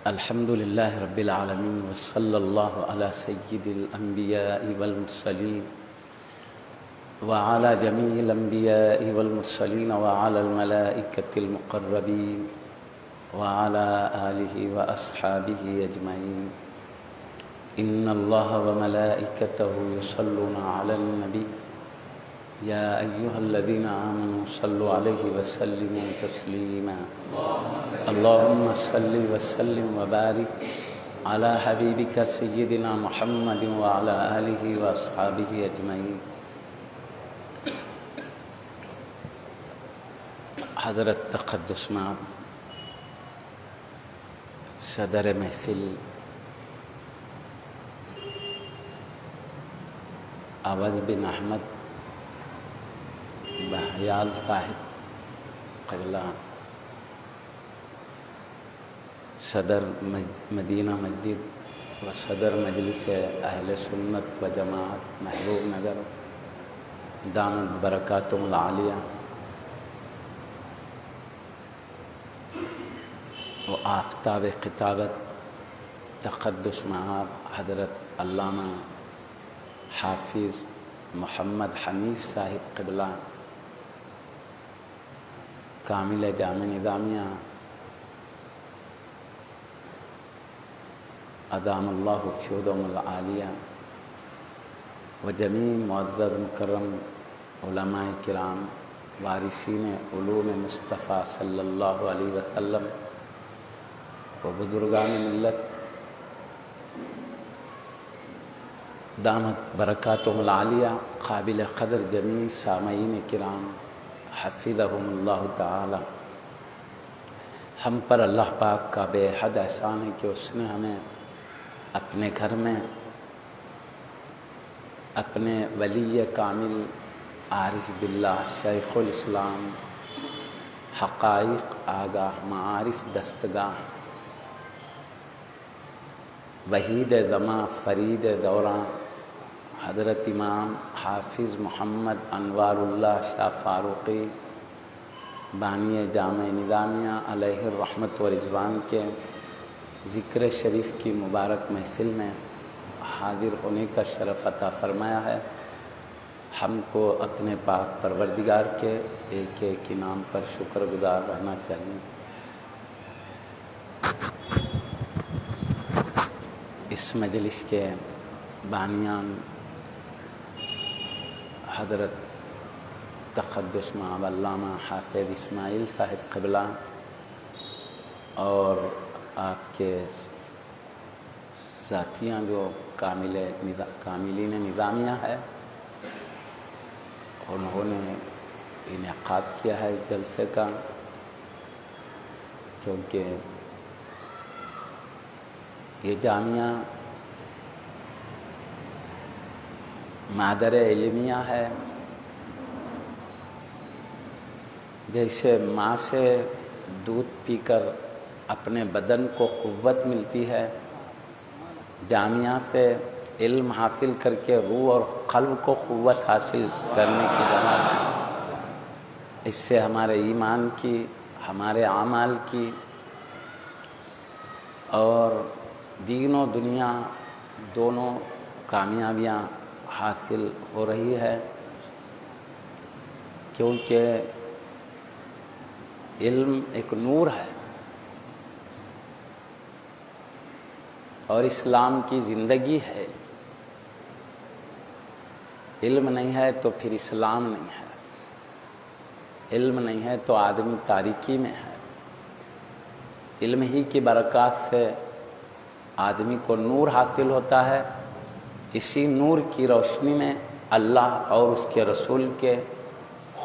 الحمد لله رب العالمين وصلى الله على سيد الأنبياء والمرسلين وعلى جميع الأنبياء والمرسلين وعلى الملائكة المقربين وعلى آله وأصحابه أجمعين. إن الله وملائكته يصلون على النبي يا أيها الذين آمنوا صلوا عليه وسلموا تسليما. اللهم صل وسلم وبارك على حبيبك سيدنا محمد وعلى آله وأصحابه أجمعين. حضرت تقدس مآب صدر محفل عوض بن احمد بحیال صاحب قبلہ، صدر مدینہ مسجد و صدر مجلس اہل سنت و جماعت محبوب نگر دامت برکاتہم العالیہ، و آفتاب خطابت تقدس مآب حضرت علامہ حافظ محمد حنیف صاحب قبلہ، کامل جامع نظامیہ ادام اللہ فیودہم العالیہ، و جمیع معزز مکرم علماء کرام وارثین علوم مصطفیٰ صلی اللہ علیہ وسلم و بزرگان ملت دامت برکاتہم العالیہ، قابل قدر جمیع سامعین کرام حفظہم اللہ تعالی. ہم پر اللہ پاک کا بے حد احسان ہے کہ اس نے ہمیں اپنے گھر میں اپنے ولی کامل عارف باللہ شیخ الاسلام حقائق آگاہ معارف دستگاہ وحید زماں فرید دوران حضرت امام حافظ محمد انوار اللہ شاہ فاروقی بانی جامع نظامیہ علیہ الرحمت و رضوان کے ذکر شریف کی مبارک محفل میں حاضر ہونے کا شرف عطا فرمایا ہے. ہم کو اپنے پاک پروردگار کے ایک ایک انعام پر شکر گزار رہنا چاہیے. اس مجلس کے بانیان حضرت تقدس مآب علامہ حافظ اسماعیل صاحب قبلہ اور آپ کے ذاتیاں جو کاملین نظامیہ ہے، انہوں نے انعقاد کیا ہے اس جلسے کا، کیونکہ یہ جامعہ مادر علمیہ ہے. جیسے ماں سے دودھ پی کر اپنے بدن کو قوت ملتی ہے، جامعہ سے علم حاصل کر کے روح اور قلب کو قوت حاصل کرنے کی جگہ ہے. اس سے ہمارے ایمان کی، ہمارے اعمال کی اور دین و دنیا دونوں کامیابیاں حاصل ہو رہی ہے، کیونکہ علم ایک نور ہے اور اسلام کی زندگی ہے. علم نہیں ہے تو پھر اسلام نہیں ہے، علم نہیں ہے تو آدمی تاریکی میں ہے. علم ہی کی برکات سے آدمی کو نور حاصل ہوتا ہے. اسی نور کی روشنی میں اللہ اور اس کے رسول کے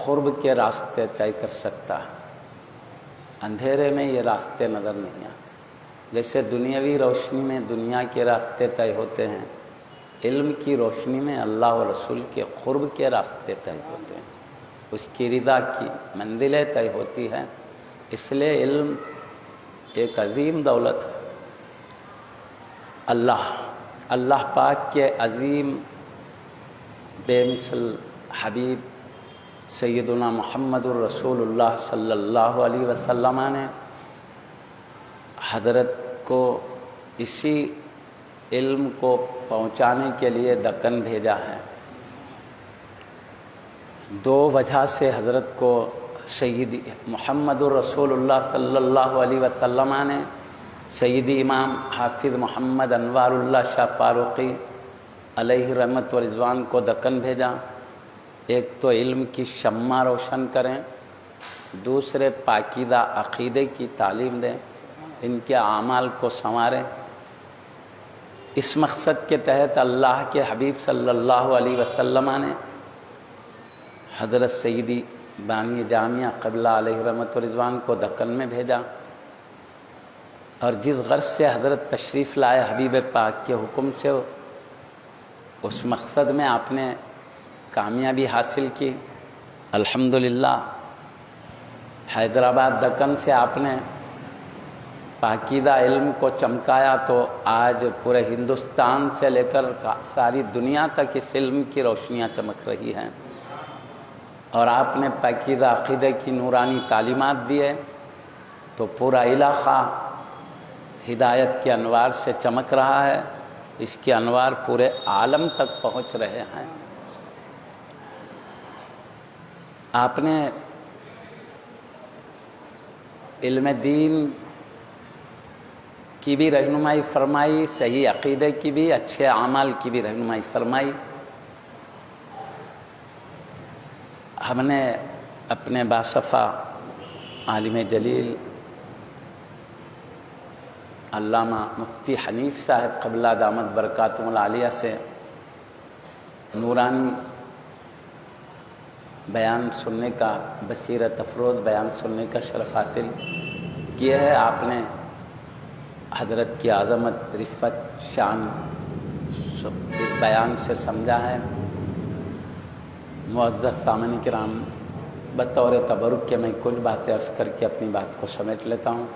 قرب کے راستے طے کر سکتا ہے. اندھیرے میں یہ راستے نظر نہیں آتے. جیسے دنیاوی روشنی میں دنیا کے راستے طے ہوتے ہیں، علم کی روشنی میں اللہ و رسول کے قرب کے راستے طے ہوتے ہیں، اس کی رضا کی منزلیں طے ہوتی ہیں. اس لیے علم ایک عظیم دولت ہے. اللہ پاک کے عظیم بے مثل حبیب سیدنا محمد الرسول اللہ صلی اللہ علیہ وسلم نے حضرت کو اسی علم کو پہنچانے کے لیے دکن بھیجا ہے۔ دو وجہ سے حضرت کو سیدی محمد الرسول اللہ صلی اللہ علیہ وسلم نے سیدی امام حافظ محمد انوار اللہ شاہ فاروقی علیہ رحمت و رضوان کو دکن بھیجا۔ ایک تو علم کی شمع روشن کریں، دوسرے پاکیزہ عقیدے کی تعلیم دیں، ان کے اعمال کو سنواریں۔ اس مقصد کے تحت اللہ کے حبیب صلی اللہ علیہ وسلم نے حضرت سیدی بانی جامعہ قبلہ علیہ رحمت و رضوان کو دکن میں بھیجا، اور جس غرض سے حضرت تشریف لائے حبیب پاک کے حکم سے اس مقصد میں آپ نے کامیابی حاصل کی۔ الحمدللہ حیدرآباد دکن سے آپ نے پاکیزہ علم کو چمکایا، تو آج پورے ہندوستان سے لے کر ساری دنیا تک اس علم کی روشنیاں چمک رہی ہیں، اور آپ نے پاکیزہ عقیدے کی نورانی تعلیمات دیے تو پورا علاقہ ہدایت کے انوار سے چمک رہا ہے۔ اس کے انوار پورے عالم تک پہنچ رہے ہیں۔ آپ نے علم دین کی بھی رہنمائی فرمائی، صحیح عقیدے کی بھی، اچھے اعمال کی بھی رہنمائی فرمائی۔ ہم نے اپنے باصفا عالم جلیل علامہ مفتی حنیف صاحب قبلہ دامت برکاتہم العالیہ سے نورانی بیان سننے کا، بصیرت افروز بیان سننے کا شرف حاصل کیا ہے۔ آپ نے حضرت کی عظمت، رفت، شان اس بیان سے سمجھا ہے۔ معزز سامعین کرام، بطور تبرک کے میں کچھ باتیں عرض کر کے اپنی بات کو سمیٹ لیتا ہوں۔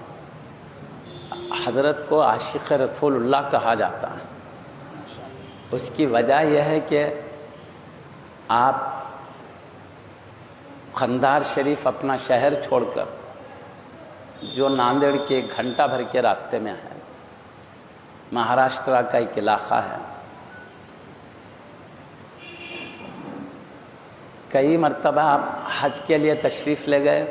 حضرت کو عاشق رسول اللہ کہا جاتا ہے۔ اس کی وجہ یہ ہے کہ آپ قندھار شریف اپنا شہر چھوڑ کر، جو ناندیڑ کے گھنٹہ بھر کے راستے میں ہے، مہاراشٹرا کا ایک علاقہ ہے، کئی مرتبہ آپ حج کے لیے تشریف لے گئے،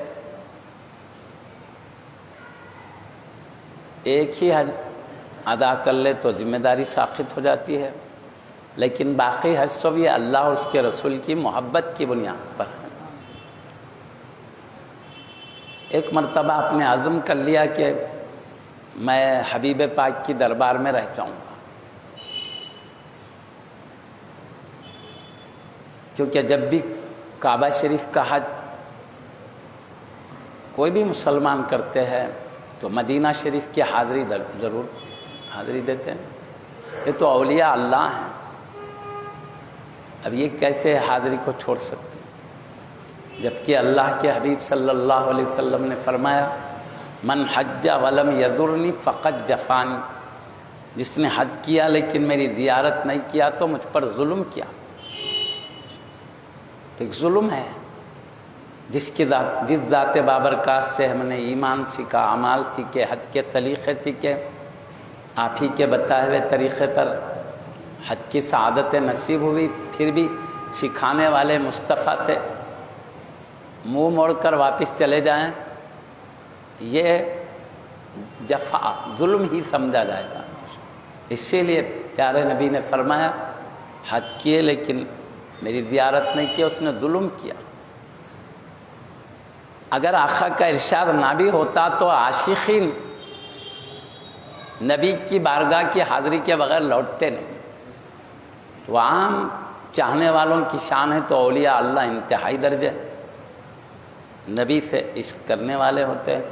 ایک ہی حج ادا کر لے تو ذمہ داری ساقط ہو جاتی ہے، لیکن باقی حج تو بھی اللہ اور اس کے رسول کی محبت کی بنیاد پر ہے۔ ایک مرتبہ آپ نے عزم کر لیا کہ میں حبیب پاک کی دربار میں رہ جاؤں گا، کیونکہ جب بھی کعبہ شریف کا حج کوئی بھی مسلمان کرتے ہیں تو مدینہ شریف کی ضرور حاضری دیتے ہیں۔ یہ تو اولیاء اللہ ہیں، اب یہ کیسے حاضری کو چھوڑ سکتے ہیں؟ جبکہ اللہ کے حبیب صلی اللہ علیہ وسلم نے فرمایا، من حج ولم یزرنی فقد جفانی، جس نے حج کیا لیکن میری زیارت نہیں کیا تو مجھ پر ظلم کیا۔ تو ایک ظلم ہے، جس ذات بابرکات سے ہم نے ایمان سیکھا، اعمال سیکھے، حج کے سلیقے سیکھے، آپ ہی کے بتائے ہوئے طریقے پر حج کی سعادت نصیب ہوئی، پھر بھی سکھانے والے مصطفیٰ سے منہ موڑ کر واپس چلے جائیں، یہ جفا، ظلم ہی سمجھا جائے گا۔ اسی لیے پیارے نبی نے فرمایا، حج کیے لیکن میری زیارت نہیں کی، اس نے ظلم کیا۔ اگر آقا کا ارشاد نہ بھی ہوتا تو عاشقین نبی کی بارگاہ کی حاضری کے بغیر لوٹتے نہیں۔ تو عام چاہنے والوں کی شان ہے تو اولیاء اللہ انتہائی درجے نبی سے عشق کرنے والے ہوتے ہیں۔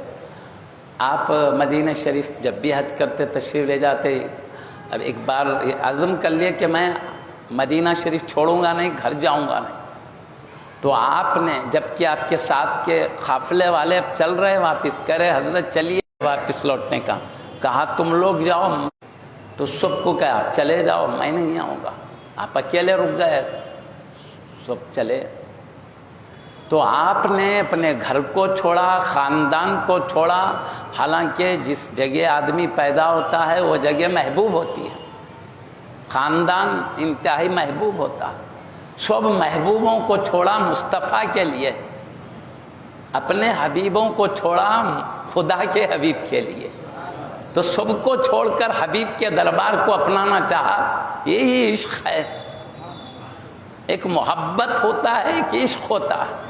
آپ مدینہ شریف جب بھی حج کرتے تشریف لے جاتے، اب ایک بار عزم کر لیے کہ میں مدینہ شریف چھوڑوں گا نہیں، گھر جاؤں گا نہیں، تو آپ نے جبکہ آپ کے ساتھ کے قافلے والے چل رہے واپس، کرے حضرت چلیے واپس لوٹنے کا، کہا تم لوگ جاؤ، تو سب کو کہا آپ چلے جاؤ، میں نہیں آؤں گا، آپ اکیلے رک گئے، سب چلے۔ تو آپ نے اپنے گھر کو چھوڑا، خاندان کو چھوڑا، حالانکہ جس جگہ آدمی پیدا ہوتا ہے وہ جگہ محبوب ہوتی ہے، خاندان انتہائی محبوب ہوتا ہے، سب محبوبوں کو چھوڑا مصطفیٰ کے لیے، اپنے حبیبوں کو چھوڑا خدا کے حبیب کے لیے، تو سب کو چھوڑ کر حبیب کے دربار کو اپنانا چاہا، یہی عشق ہے۔ ایک محبت ہوتا ہے، ایک عشق ہوتا ہے۔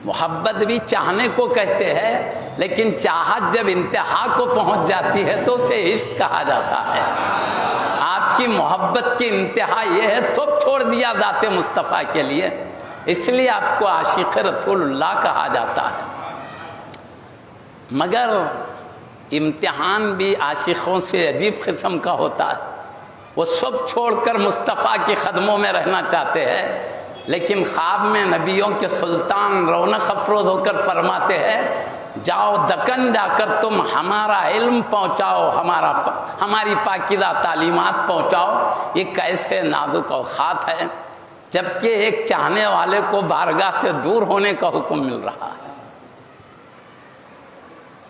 محبت بھی چاہنے کو کہتے ہیں، لیکن چاہت جب انتہا کو پہنچ جاتی ہے تو اسے عشق کہا جاتا ہے۔ آپ کی محبت کی انتہا یہ ہے، سب چھوڑ دیا ذات مصطفیٰ کے لیے، اس لیے آپ کو عاشق رسول اللہ کہا جاتا ہے۔ مگر امتحان بھی عاشقوں سے عجیب قسم کا ہوتا ہے، وہ سب چھوڑ کر مصطفیٰ کے قدموں میں رہنا چاہتے ہیں، لیکن خواب میں نبیوں کے سلطان رونق افروز ہو کر فرماتے ہیں، جاؤ دکن جا کر تم ہمارا علم پہنچاؤ، ہماری پاکیزہ تعلیمات پہنچاؤ۔ یہ کیسے نازک اوقات ہے جبکہ ایک چاہنے والے کو بارگاہ سے دور ہونے کا حکم مل رہا ہے۔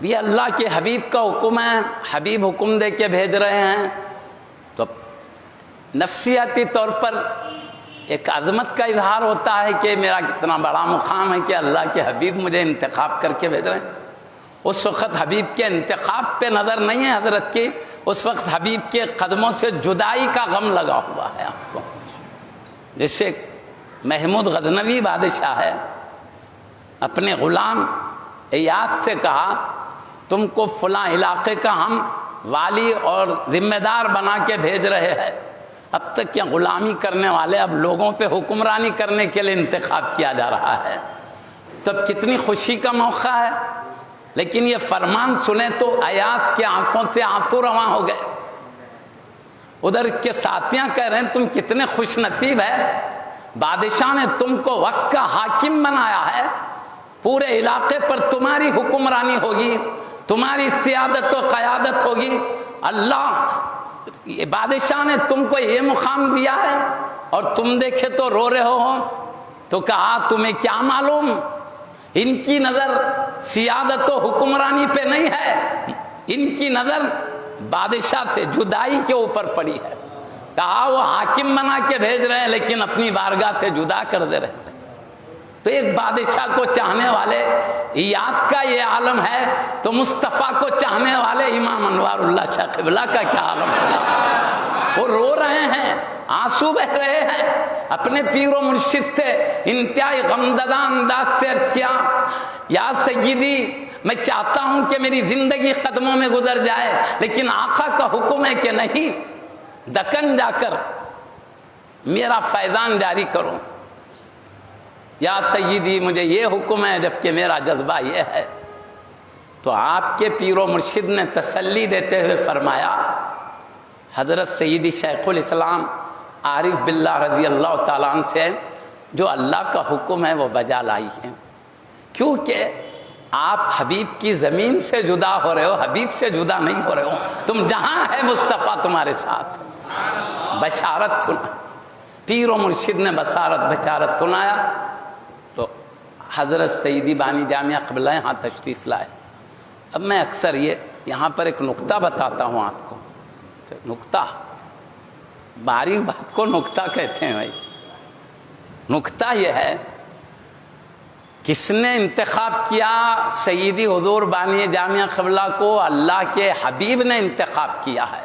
یہ اللہ کے حبیب کا حکم ہے، حبیب حکم دے کے بھیج رہے ہیں، تو نفسیاتی طور پر ایک عظمت کا اظہار ہوتا ہے کہ میرا کتنا بڑا مقام ہے کہ اللہ کے حبیب مجھے انتخاب کر کے بھیج رہے ہیں۔ اس وقت حبیب کے انتخاب پہ نظر نہیں ہے حضرت کی، اس وقت حبیب کے قدموں سے جدائی کا غم لگا ہوا ہے آپ کو۔ جیسے محمود غزنوی بادشاہ ہے، اپنے غلام ایاس سے کہا تم کو فلاں علاقے کا ہم والی اور ذمہ دار بنا کے بھیج رہے ہیں۔ اب تک کیا غلامی کرنے والے اب لوگوں پہ حکمرانی کرنے کے لیے انتخاب کیا جا رہا ہے، تب کتنی خوشی کا موقع ہے۔ لیکن یہ فرمان سنے تو ایاس کی آنکھوں سے آنسو رواں ہو گئے۔ ادھر کے ساتھیاں کہہ رہے ہیں تم کتنے خوش نصیب ہے، بادشاہ نے تم کو وقت کا حاکم بنایا ہے، پورے علاقے پر تمہاری حکمرانی ہوگی، تمہاری سیادت و قیادت ہوگی۔ اللہ بادشاہ نے تم کو یہ مقام دیا ہے اور تم دیکھے تو رو رہے ہو۔ تو کہا تمہیں کیا معلوم، ان کی نظر سیادت و حکمرانی پہ نہیں ہے، ان کی نظر بادشاہ سے جدائی کے اوپر پڑی ہے۔ کہا وہ حاکم بنا کے بھیج رہے ہیں لیکن اپنی بارگاہ سے جدا کر دے رہے ہیں۔ تو ایک بادشاہ کو چاہنے والے ایاس کا یہ عالم ہے، تو مصطفیٰ کو چاہنے والے امام انوار اللہ شاہ قبلہ کا کیا عالم ہے۔ وہ رو رہے ہیں، آنسو بہ رہے ہیں، اپنے پیر و مرشد سے انتہائی غمزدہ انداز سے عرض کیا، یا سیدی میں چاہتا ہوں کہ میری زندگی قدموں میں گزر جائے، لیکن آقا کا حکم ہے کہ نہیں، دکن جا کر میرا فیضان جاری کرو۔ یا سیدی مجھے یہ حکم ہے جبکہ میرا جذبہ یہ ہے۔ تو آپ کے پیر و مرشد نے تسلی دیتے ہوئے فرمایا، حضرت سیدی شیخ الاسلام عارف باللہ رضی اللہ تعالیٰ عنہ سے جو اللہ کا حکم ہے وہ بجا لائی ہے، کیونکہ آپ حبیب کی زمین سے جدا ہو رہے ہو، حبیب سے جدا نہیں ہو رہے ہو، تم جہاں ہے مصطفیٰ تمہارے ساتھ۔ بشارت سنا، پیر و مرشد نے بشارت سنایا تو حضرت سیدی بانی جامعہ قبلہ یہاں تشریف لائے۔ اب میں اکثر یہاں پر ایک نقطہ بتاتا ہوں آپ کو، نقطہ باریک بات کو نقطہ کہتے ہیں بھائی۔ نقطہ یہ ہے، کس نے انتخاب کیا سیدی حضور بانی جامعہ قبلہ کو؟ اللہ کے حبیب نے انتخاب کیا ہے،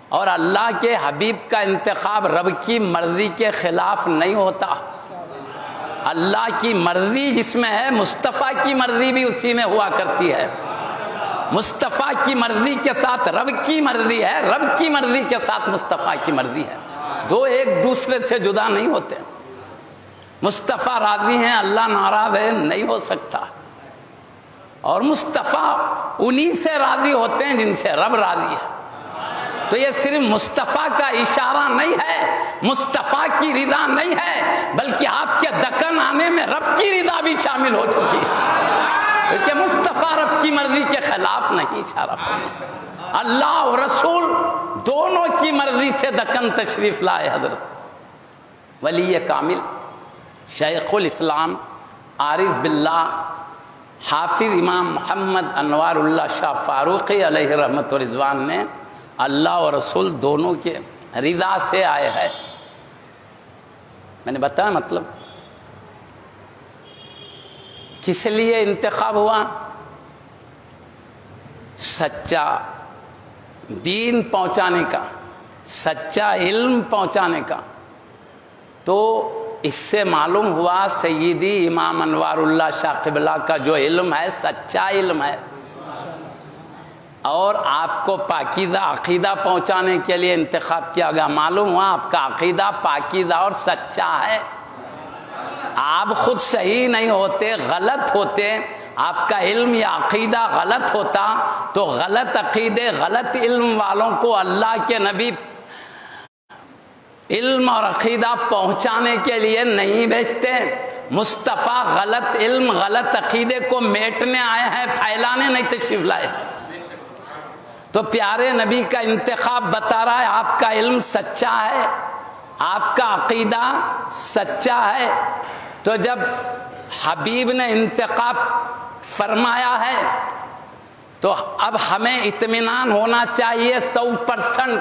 اور اللہ کے حبیب کا انتخاب رب کی مرضی کے خلاف نہیں ہوتا۔ اللہ کی مرضی جس میں ہے، مصطفیٰ کی مرضی بھی اسی میں ہوا کرتی ہے۔ مصطفیٰ کی مرضی کے ساتھ رب کی مرضی ہے، رب کی مرضی کے ساتھ مصطفیٰ کی مرضی ہے، دو ایک دوسرے سے جدا نہیں ہوتے۔ مصطفیٰ راضی ہیں، اللہ ناراض ہے، نہیں ہو سکتا۔ اور مصطفیٰ انہی سے راضی ہوتے ہیں جن سے رب راضی ہے۔ تو یہ صرف مصطفیٰ کا اشارہ نہیں ہے، مصطفیٰ کی رضا نہیں ہے، بلکہ آپ کے دکن آنے میں رب کی رضا بھی شامل ہو چکی ہے، کیونکہ مصطفیٰ رب کی مرضی کے خلاف نہیں اشارہ کرتا۔ اللہ اور رسول دونوں کی مرضی سے دکن تشریف لائے حضرت ولی کامل شیخ الاسلام عارف باللہ حافظ امام محمد انوار اللہ شاہ فاروقی علیہ رحمت و رضوان نے اللہ اور رسول دونوں کے رضا سے آئے ہیں. میں نے بتایا مطلب کس لیے انتخاب ہوا؟ سچا دین پہنچانے کا، سچا علم پہنچانے کا. تو اس سے معلوم ہوا سیدی امام انوار اللہ شاہ قبلہ کا جو علم ہے سچا علم ہے، اور آپ کو پاکیزہ عقیدہ پہنچانے کے لیے انتخاب کیا گیا. معلوم ہوا آپ کا عقیدہ پاکیزہ اور سچا ہے. آپ خود صحیح نہیں ہوتے، غلط ہوتے، آپ کا علم یا عقیدہ غلط ہوتا تو غلط عقیدے غلط علم والوں کو اللہ کے نبی علم اور عقیدہ پہنچانے کے لیے نہیں بھیجتے. مصطفیٰ غلط علم غلط عقیدے کو میٹنے آئے ہیں، پھیلانے نہیں تشریف لائے ہیں. تو پیارے نبی کا انتخاب بتا رہا ہے آپ کا علم سچا ہے، آپ کا عقیدہ سچا ہے. تو جب حبیب نے انتخاب فرمایا ہے تو اب ہمیں اطمینان ہونا چاہیے 100%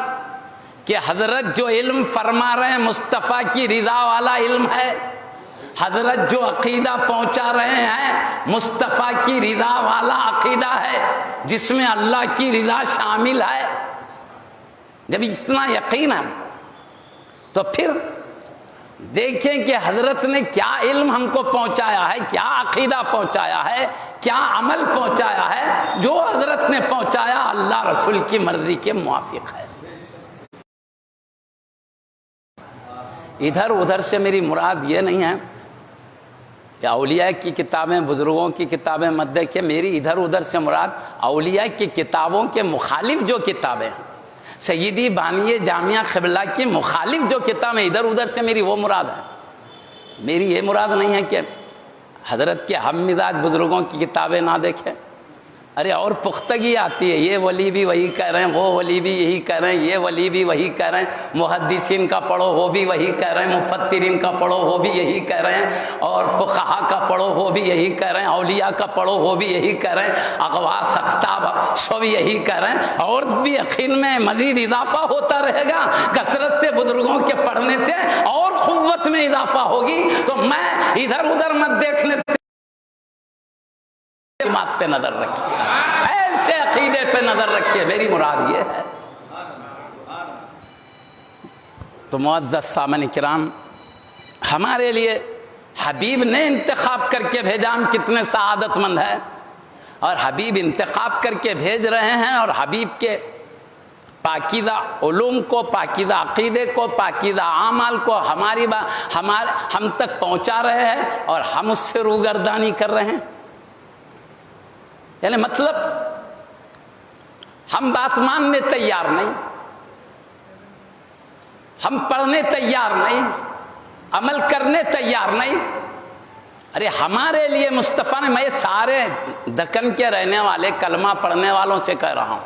کہ حضرت جو علم فرما رہے ہیں مصطفیٰ کی رضا والا علم ہے، حضرت جو عقیدہ پہنچا رہے ہیں مصطفیٰ کی رضا والا عقیدہ ہے جس میں اللہ کی رضا شامل ہے. جب اتنا یقین ہے تو پھر دیکھیں کہ حضرت نے کیا علم ہم کو پہنچایا ہے، کیا عقیدہ پہنچایا ہے، کیا عمل پہنچایا ہے. جو حضرت نے پہنچایا اللہ رسول کی مرضی کے موافق ہے. ادھر ادھر سے میری مراد یہ نہیں ہے کہ اولیاء کی کتابیں بزرگوں کی کتابیں مت دیکھیں. میری ادھر ادھر سے مراد اولیاء کی کتابوں کے مخالف جو کتابیں ہیں، سیدی بانی جامعہ قبلہ کی مخالف جو کتابیں، ادھر ادھر سے میری وہ مراد ہے. میری یہ مراد نہیں ہے کہ حضرت کے ہم مزاج بزرگوں کی کتابیں نہ دیکھیں. ارے اور پختگی آتی ہے، یہ ولی بھی وہی کہہ رہے ہیں، وہ ولی بھی یہی کہہ رہے ہیں، یہ ولی بھی وہی کہہ رہے ہیں، محدثین کا پڑھو وہ بھی وہی کہہ رہے ہیں، مفسرین کا پڑھو وہ بھی یہی کہہ رہے ہیں، اور فقہا کا پڑھو وہ بھی یہی کہہ رہے ہیں، اولیاء کا پڑھو وہ بھی یہی کہہ رہے ہیں، اغواث اقطاب سب یہی کہہ رہے ہیں. اور بھی یقین میں مزید اضافہ ہوتا رہے گا، کثرت سے بزرگوں کے پڑھنے سے اور قوت میں اضافہ ہوگی. تو میں ادھر ادھر مت دیکھنے بات پہ نظر رکھیے، ایسے عقیدے پہ نظر رکھیے، میری مراد یہ ہے. تو معزز سامعین کرام، ہمارے لیے حبیب نے انتخاب کر کے بھیجا، ہم کتنے سعادت مند ہیں. اور حبیب انتخاب کر کے بھیج رہے ہیں، اور حبیب کے پاکیزہ علوم کو، پاکیزہ عقیدے کو، پاکیزہ اعمال کو ہم تک پہنچا رہے ہیں، اور ہم اس سے روگردانی کر رہے ہیں. یعنی مطلب ہم بات ماننے تیار نہیں، ہم پڑھنے تیار نہیں، عمل کرنے تیار نہیں. ارے ہمارے لیے مصطفیٰ نے، میں سارے دکن کے رہنے والے کلمہ پڑھنے والوں سے کہہ رہا ہوں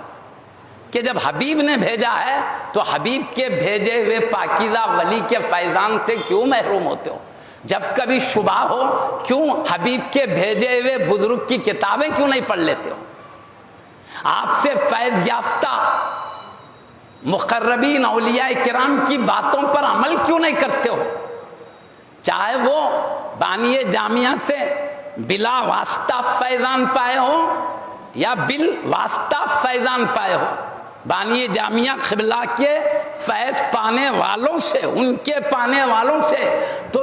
کہ جب حبیب نے بھیجا ہے تو حبیب کے بھیجے ہوئے پاکیزہ ولی کے فیضان سے کیوں محروم ہوتے ہو؟ جب کبھی شبہ ہو کیوں حبیب کے بھیجے ہوئے بزرگ کی کتابیں کیوں نہیں پڑھ لیتے ہو؟ آپ سے فیض یافتہ مقربین اولیاء کرام کی باتوں پر عمل کیوں نہیں کرتے ہو؟ چاہے وہ بانی جامعہ سے بلا واسطہ فیضان پائے ہو یا بال واسطہ فیضان پائے ہو، بانی جامعہ قبلہ کے فیض پانے والوں سے، ان کے پانے والوں سے تو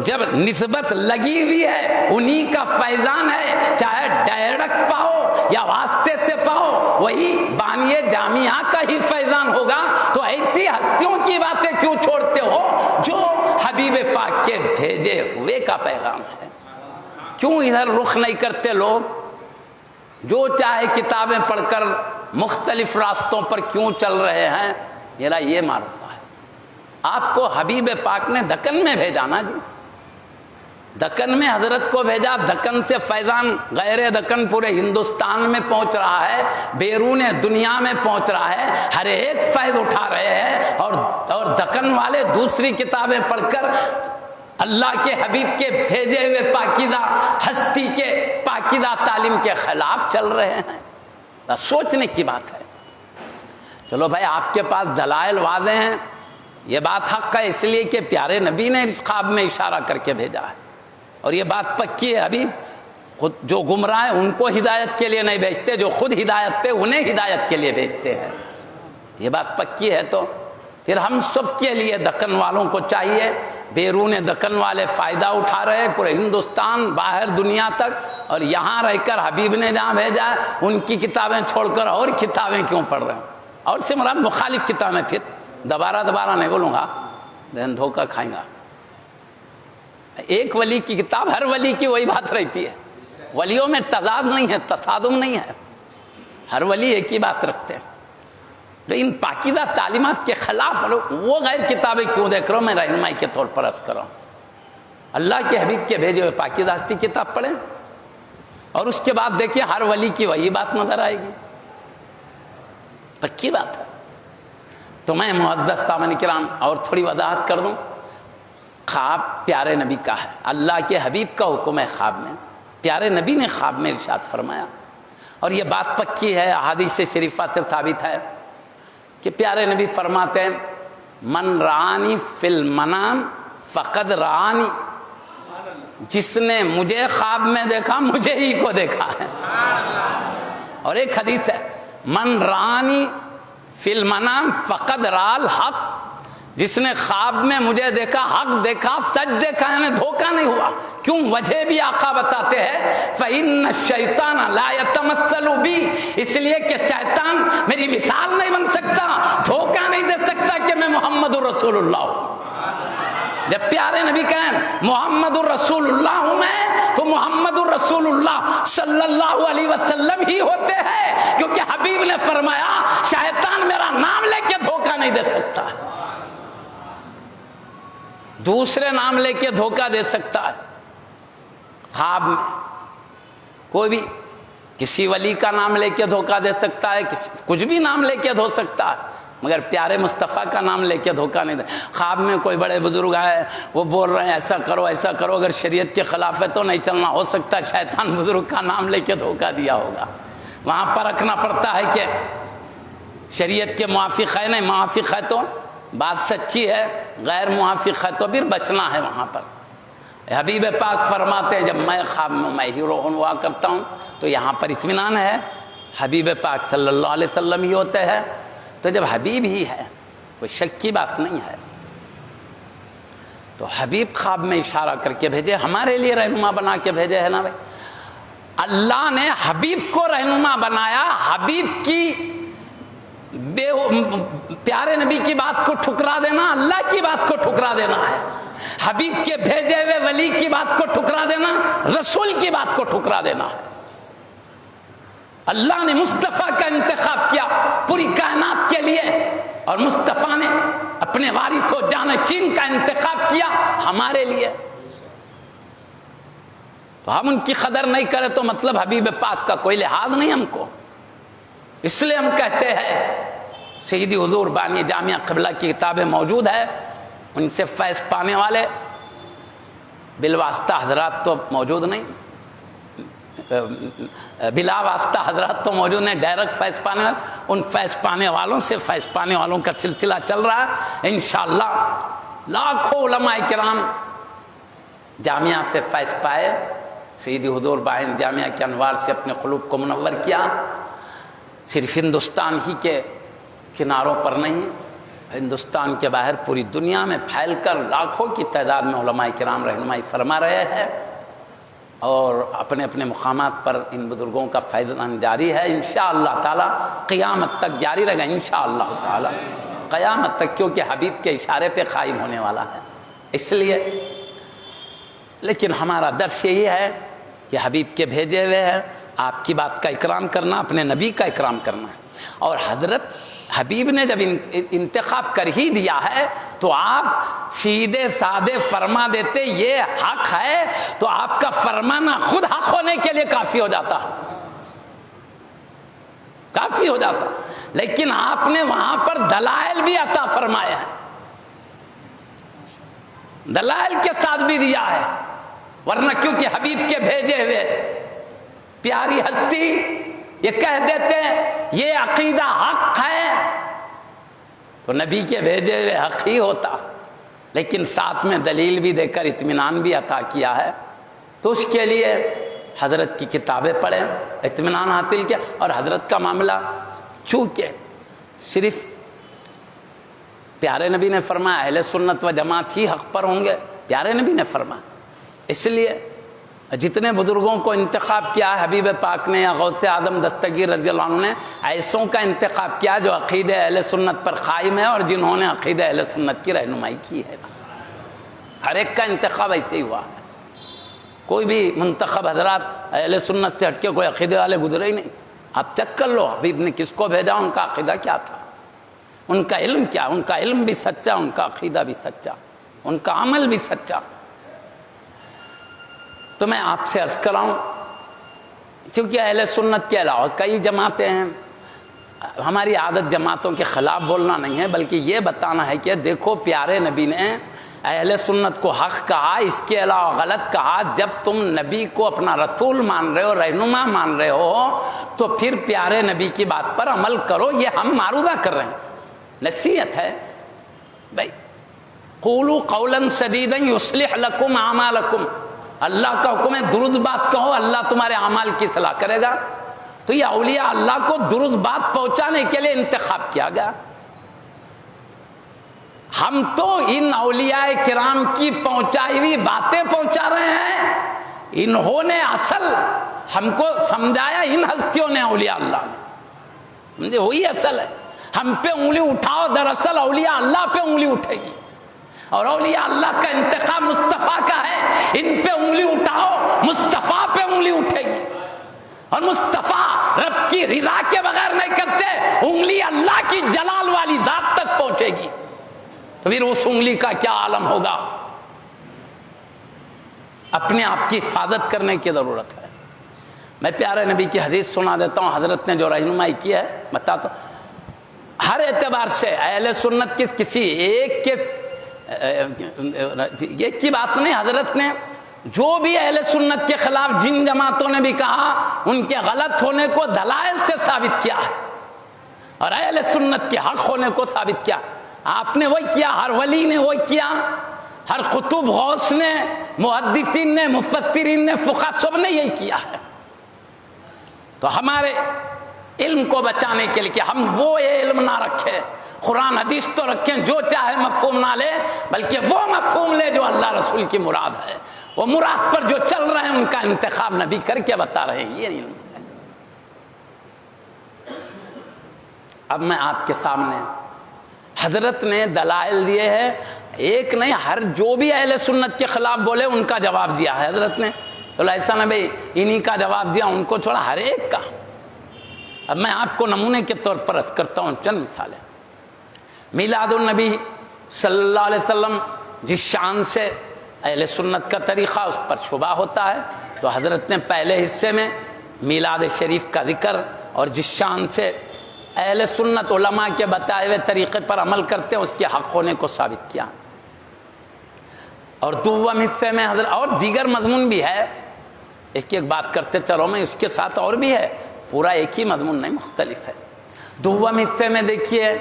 جب نسبت لگی ہوئی ہے انہی کا فیضان ہے، چاہے ڈائریکٹ پاؤ یا واسطے سے پاؤ، وہی بانی جامعہ کا ہی فیضان ہوگا. تو ایسی ہستیوں کی باتیں کیوں چھوڑتے ہو جو حبیب پاک کے بھیجے ہوئے کا پیغام ہے؟ کیوں ادھر رخ نہیں کرتے لوگ؟ جو چاہے کتابیں پڑھ کر مختلف راستوں پر کیوں چل رہے ہیں؟ میرا یہ معرفہ ہے. آپ کو حبیب پاک نے دکن میں بھیجا نا جی، دکن میں حضرت کو بھیجا. دکن سے فیضان غیر دکن پورے ہندوستان میں پہنچ رہا ہے، بیرون دنیا میں پہنچ رہا ہے، ہر ایک فیض اٹھا رہے ہیں. اور دکن والے دوسری کتابیں پڑھ کر اللہ کے حبیب کے بھیجے ہوئے پاکیزہ ہستی کے پاکیزہ تعلیم کے خلاف چل رہے ہیں؟ بس سوچنے کی بات ہے۔ چلو بھائی آپ کے پاس دلائل واضح ہیں، یہ بات حق ہے اس لیے کہ پیارے نبی نے اس خواب میں اشارہ کر کے بھیجا ہے، اور یہ بات پکی ہے حبیب خود جو گمراہ ہیں ان کو ہدایت کے لیے نہیں بھیجتے، جو خود ہدایت پہ انہیں ہدایت کے لیے بھیجتے ہیں۔ یہ بات پکی ہے تو پھر ہم سب کے لیے دکن والوں کو چاہیے، بیرون دکن والے فائدہ اٹھا رہے ہیں پورے ہندوستان باہر دنیا تک، اور یہاں رہ کر حبیب نے جہاں بھیجا ہے ان کی کتابیں چھوڑ کر اور کتابیں کیوں پڑھ رہے ہیں؟ اور سے مراد مخالف کتابیں، پھر دوبارہ نہیں بولوں گا، بہن دھوکہ کھائیں گا۔ ایک ولی کی کتاب، ہر ولی کی وہی بات رہتی ہے، ولیوں میں تضاد نہیں ہے، تصادم نہیں ہے، ہر ولی ایک ہی بات رکھتے ہیں۔ ان پاکیزہ تعلیمات کے خلاف وہ غیر کتابیں کیوں دیکھ رہا ہوں؟ میں رہنمائی کے طور پر عرض کر رہا ہوں، اللہ کے حبیب کے بھیجے ہوئے پاکیزہ ہستی کتاب پڑھیں، اور اس کے بعد دیکھیں ہر ولی کی وہی بات نظر آئے گی، پکی بات ہے۔ تو میں معزز سامعین کرام اور تھوڑی وضاحت کر دوں، خواب پیارے نبی کا ہے، اللہ کے حبیب کا حکم ہے خواب میں، پیارے نبی نے خواب میں ارشاد فرمایا، اور یہ بات پکی ہے، احادیث شریفہ سے ثابت ہے کہ پیارے نبی فرماتے ہیں من رانی فی المنام فقد رانی، جس نے مجھے خواب میں دیکھا مجھے ہی کو دیکھا ہے۔ اور ایک حدیث ہے من رانی فی المنام فقد رال حق، جس نے خواب میں مجھے دیکھا حق دیکھا، سچ دیکھا، یعنی دھوکہ نہیں ہوا۔ کیوں؟ وجہ بھی آقا بتاتے ہیں فَإِنَّ الشَّيْطَانَ لَا يَتَمَثَّلُ بِي، اس لیے کہ شیطان میری مثال نہیں بن سکتا، دھوکہ نہیں دے سکتا کہ میں محمد الرسول اللہ ہوں۔ جب پیارے نبی کہیں محمد الرسول اللہ ہوں میں، تو محمد الرسول اللہ صلی اللہ علیہ وسلم ہی ہوتے ہیں، کیونکہ حبیب نے فرمایا شیطان میرا نام لے کے دھوکہ نہیں دے سکتا، دوسرے نام لے کے دھوکہ دے سکتا ہے۔ خواب میں کوئی بھی کسی ولی کا نام لے کے دھوکہ دے سکتا ہے، کچھ بھی نام لے کے دھو سکتا ہے، مگر پیارے مصطفیٰ کا نام لے کے دھوکہ نہیں دے۔ خواب میں کوئی بڑے بزرگ آئے، وہ بول رہے ہیں ایسا کرو ایسا کرو، اگر شریعت کے خلاف ہے تو نہیں چلنا، ہو سکتا ہے شیطان بزرگ کا نام لے کے دھوکہ دیا ہوگا۔ وہاں پر رکھنا پڑتا ہے کہ شریعت کے موافق ہے، نہیں موافق ہے تو بات سچی ہے، غیر موافق ہے تو پھر بچنا ہے وہاں پر۔ حبیب پاک فرماتے ہیں جب میں خواب میں ہیرو ہوا کرتا ہوں تو یہاں پر اطمینان ہے، حبیب پاک صلی اللہ علیہ وسلم ہی ہوتے ہیں، تو جب حبیب ہی ہے کوئی شک کی بات نہیں ہے۔ تو حبیب خواب میں اشارہ کر کے بھیجے، ہمارے لیے رہنما بنا کے بھیجے ہے نا بھائی، اللہ نے حبیب کو رہنما بنایا، حبیب کی پیارے نبی کی بات کو ٹھکرا دینا اللہ کی بات کو ٹھکرا دینا ہے، حبیب کے بھیجے ہوئے ولی کی بات کو ٹھکرا دینا رسول کی بات کو ٹھکرا دینا ہے۔ اللہ نے مصطفیٰ کا انتخاب کیا پوری کائنات کے لیے، اور مصطفیٰ نے اپنے وارث و جانشین کا انتخاب کیا ہمارے لیے، تو ہم ان کی قدر نہیں کریں تو مطلب حبیب پاک کا کوئی لحاظ نہیں ہم کو۔ اس لیے ہم کہتے ہیں سیدی حضور بانی جامعہ قبلہ کی کتابیں موجود ہے، ان سے فیض پانے والے بالواسطہ حضرات تو موجود نہیں، بلا واسطہ حضرات تو موجود نہیں، ڈائریکٹ فیض پانے والے، ان فیض پانے والوں سے فیض پانے والوں کا سلسلہ چل رہا ہے انشاءاللہ۔ لاکھوں علماء کرام جامعہ سے فیض پائے، سیدی حضور بانی جامعہ کے انوار سے اپنے قلوب کو منور کیا، صرف ہندوستان ہی کے کناروں پر نہیں، ہندوستان کے باہر پوری دنیا میں پھیل کر لاکھوں کی تعداد میں علماء کرام رہنمائی فرما رہے ہیں، اور اپنے اپنے مقامات پر ان بزرگوں کا فیضان جاری ہے، انشاءاللہ تعالی قیامت تک جاری رہے گا انشاءاللہ تعالی، قیامت تک، کیونکہ حبیب کے اشارے پہ قائم ہونے والا ہے۔ اس لیے لیکن ہمارا درس یہی ہے کہ حبیب کے بھیجے ہوئے ہیں، آپ کی بات کا اکرام کرنا، اپنے نبی کا اکرام کرنا ہے، اور حضرت حبیب نے جب انتخاب کر ہی دیا ہے تو آپ سیدھے سادے فرما دیتے یہ حق ہے، تو آپ کا فرمانا خود حق ہونے کے لیے کافی ہو جاتا، کافی ہو جاتا، لیکن آپ نے وہاں پر دلائل بھی عطا فرمایا ہے، دلائل کے ساتھ بھی دیا ہے، ورنہ کیونکہ حبیب کے بھیجے ہوئے پیاری ہستی یہ کہہ دیتے ہیں یہ عقیدہ حق ہے تو نبی کے بھیجے ہوئے حق ہی ہوتا، لیکن ساتھ میں دلیل بھی دے کر اطمینان بھی عطا کیا ہے، تو اس کے لیے حضرت کی کتابیں پڑھیں، اطمینان حاصل کیا۔ اور حضرت کا معاملہ چونکہ صرف پیارے نبی نے فرمایا اہل سنت و جماعت ہی حق پر ہوں گے، پیارے نبی نے فرمایا، اس لیے جتنے بزرگوں کو انتخاب کیا ہے حبیب پاک نے یا غوث اعظم دستگیر رضی اللہ عنہ نے، ایسوں کا انتخاب کیا جو عقیدہ اہل سنت پر قائم ہے اور جنہوں نے عقیدہ اہل سنت کی رہنمائی کی ہے، ہر ایک کا انتخاب ایسے ہی ہوا ہے۔ کوئی بھی منتخب حضرات اہل سنت سے ہٹ کے کوئی عقیدے والے گزرے ہی نہیں۔ آپ چیک کر لو حبیب نے کس کو بھیجا، ان کا عقیدہ کیا تھا، ان کا علم کیا، ان کا علم بھی سچا، ان کا عقیدہ بھی سچا، ان کا عمل بھی سچا۔ تو میں آپ سے عرض کر رہا ہوں کیونکہ اہل سنت کے علاوہ کئی جماعتیں ہیں، ہماری عادت جماعتوں کے خلاف بولنا نہیں ہے بلکہ یہ بتانا ہے کہ دیکھو پیارے نبی نے اہل سنت کو حق کہا، اس کے علاوہ غلط کہا۔ جب تم نبی کو اپنا رسول مان رہے ہو، رہنما مان رہے ہو، تو پھر پیارے نبی کی بات پر عمل کرو۔ یہ ہم معروضہ کر رہے ہیں، نصیحت ہے بھائی، قولوا قولا سدیدا یصلح لکم اعمالکم، اللہ کا حکم ہے درست بات کہو، اللہ تمہارے اعمال کی اصلاح کرے گا۔ تو یہ اولیاء اللہ کو درست بات پہنچانے کے لیے انتخاب کیا گیا۔ ہم تو ان اولیاء کرام کی پہنچائی ہوئی باتیں پہنچا رہے ہیں، انہوں نے اصل ہم کو سمجھایا، ان ہستیوں نے اولیاء اللہ نے، وہی اصل ہے۔ ہم پہ انگلی اٹھاؤ، دراصل اولیاء اللہ پہ انگلی اٹھے گی، اور اولیاء اللہ کا انتخاب مصطفیٰ کا ہے۔ ان پہ انگلی اٹھاؤ، مصطفیٰ پہ انگلی اٹھے گی، اور مصطفیٰ رب کی رضا کے بغیر نہیں کرتے، انگلی اللہ کی جلال والی ذات تک پہنچے گی، تو پھر اس انگلی کا کیا عالم ہوگا۔ اپنے آپ کی حفاظت کرنے کی ضرورت ہے۔ میں پیارے نبی کی حدیث سنا دیتا ہوں، حضرت نے جو رہنمائی کی ہے بتاتا ہوں۔ ہر اعتبار سے اہل سنت کی کسی ایک کی بات نہیں، حضرت نے جو بھی اہل سنت کے خلاف جن جماعتوں نے بھی کہا ان کے غلط ہونے کو دلائل سے ثابت کیا ہے، اور اہل سنت کے حق ہونے کو ثابت کیا۔ آپ نے وہی کیا، ہر ولی نے وہی کیا، ہر قطب غوث نے، محدثین نے، مفسرین نے، فقہا سب نے یہی کیا ہے۔ تو ہمارے علم کو بچانے کے لیے کہ ہم وہ علم نہ رکھیں، قرآن حدیث تو رکھیں، جو چاہے مفہوم نہ لے، بلکہ وہ مفہوم لے جو اللہ رسول کی مراد ہے، وہ مراد پر جو چل رہے ہیں ان کا انتخاب نبی کر کے بتا رہے ہیں، یہ علم ہے۔ اب میں آپ کے سامنے حضرت نے دلائل دیے ہیں، ایک نہیں، ہر جو بھی اہل سنت کے خلاف بولے ان کا جواب دیا ہے حضرت نے۔ تو ایسا نہ بھائی انہی کا جواب دیا، ان کو چھوڑا، ہر ایک کا۔ اب میں آپ کو نمونے کے طور پر عرض کرتا ہوں چند مثالیں۔ میلاد النبی صلی اللہ علیہ وسلم جس شان سے اہل سنت کا طریقہ اس پر شبہ ہوتا ہے، تو حضرت نے پہلے حصے میں میلاد شریف کا ذکر اور جس شان سے اہل سنت علماء کے بتائے ہوئے طریقے پر عمل کرتے ہیں اس کے حق ہونے کو ثابت کیا، اور دوم حصے میں حضرت اور دیگر مضمون بھی ہے، ایک ایک بات کرتے چلو میں، اس کے ساتھ اور بھی ہے، پورا ایک ہی مضمون نہیں، مختلف ہے۔ دوم حصے میں دیکھیے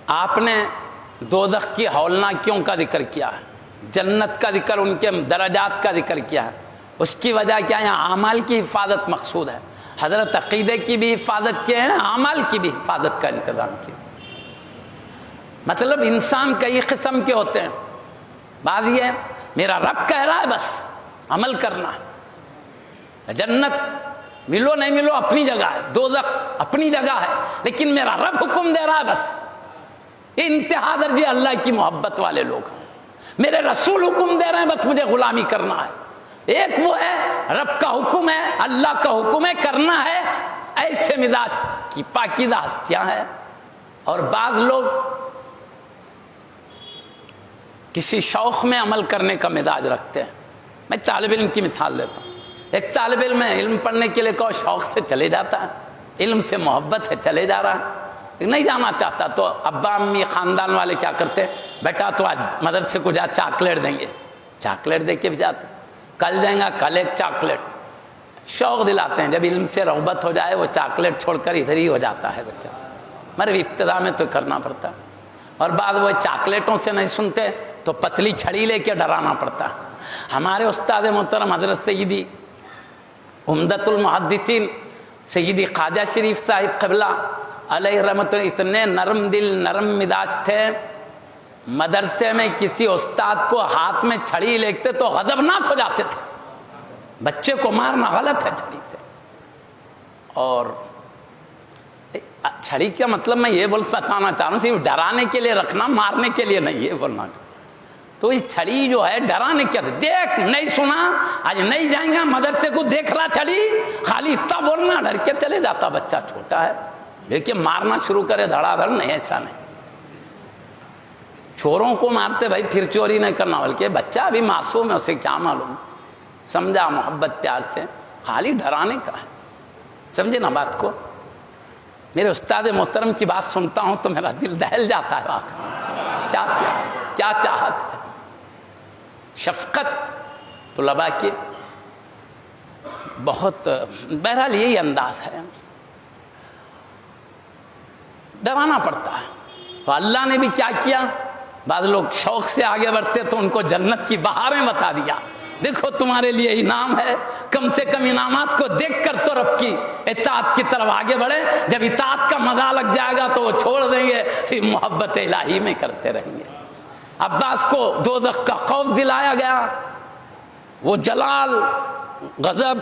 آپ نے دوزخ کی ہولناکیوں کا ذکر کیا ہے، جنت کا ذکر، ان کے درجات کا ذکر کیا ہے۔ اس کی وجہ کیا ہے؟ یہاں اعمال کی حفاظت مقصود ہے۔ حضرت عقیدے کی بھی حفاظت کیے ہیں، اعمال کی بھی حفاظت کا انتظام کیا۔ مطلب انسان کئی قسم کے ہوتے ہیں، بعض یہ ہے میرا رب کہہ رہا ہے بس عمل کرنا ہے، جنت ملو نہیں ملو اپنی جگہ ہے، دوزخ اپنی جگہ ہے، لیکن میرا رب حکم دے رہا ہے بس۔ انتہا درجے اللہ کی محبت والے لوگ ہیں، میرے رسول حکم دے رہے ہیں بس مجھے غلامی کرنا ہے۔ ایک وہ ہے رب کا حکم ہے، اللہ کا حکم ہے، کرنا ہے، ایسے مزاج کی پاکیزہ ہستیاں ہیں۔ اور بعض لوگ کسی شوق میں عمل کرنے کا مزاج رکھتے ہیں۔ میں طالب علم کی مثال دیتا ہوں، ایک طالب علم ہے، علم پڑھنے کے لیے کہو شوق سے چلے جاتا ہے، علم سے محبت ہے چلے جا رہا ہے، نہیں جانا چاہتا تو ابا امی خاندان والے کیا کرتے ہیں، بیٹا تو آج مدرسے کو جا چاکلیٹ دیں گے، چاکلیٹ دے کے بھی جاتے، کل جائیں گا کل ایک چاکلیٹ، شوق دلاتے ہیں. جب علم سے رغبت ہو جائے وہ چاکلیٹ چھوڑ کر ادھر ہی ہو جاتا ہے بچہ. مگر ابتدا میں تو کرنا پڑتا، اور بعد وہ چاکلیٹوں سے نہیں سنتے تو پتلی چھڑی لے کے ڈرانا پڑتا. ہمارے استاد محترم حضرت سیدی عمدۃ المحدثین سیدی خواجہ شریف صاحب قبلہ علیہ رحمت اتنے نرم دل نرم مزاج تھے، مدرسے میں کسی استاد کو ہاتھ میں چھڑی لگتے تو غضبناک ہو جاتے تھے. بچے کو مارنا غلط ہے چھڑی سے. اور چھڑی کا مطلب میں یہ بتانا چاہ رہا ہوں، صرف ڈرانے کے لیے رکھنا، مارنے کے لیے نہیں، یہ بولنا. تو یہ چھڑی جو ہے ڈرانے کے لیے، دیکھ نہیں سنا آج نہیں جائیں گا مدرسے کو، دیکھ رہا چھڑی، خالی اتنا بولنا، ڈر کے چلے جاتا. بچہ چھوٹا ہے لیکن مارنا شروع کرے دھڑا دھڑ نہیں، ایسا نہیں. چوروں کو مارتے بھائی پھر چوری نہیں کرنا، بلکہ بچہ ابھی معصوم ہے، اسے کیا معلوم، سمجھا محبت پیار سے، خالی ڈرانے کا ہے. سمجھے نا بات کو. میرے استاد محترم کی بات سنتا ہوں تو میرا دل دہل جاتا ہے. واقعی کیا چاہت ہے، شفقت طلباء کی بہت. بہرحال یہی انداز ہے، ڈرانا پڑتا ہے. تو اللہ نے بھی کیا کیا، بعض لوگ شوق سے آگے بڑھتے تو ان کو جنت کی بہاریں بتا دیا. دیکھو تمہارے لیے انعام ہے، کم سے کم انعامات کو دیکھ کر تو رب کی اطاعت کی طرف آگے بڑھے. جب اطاعت کا مزہ لگ جائے گا تو وہ چھوڑ دیں گے، صرف محبت الہی میں کرتے رہیں گے. عباس کو دوزخ کا خوف دلایا گیا، وہ جلال غضب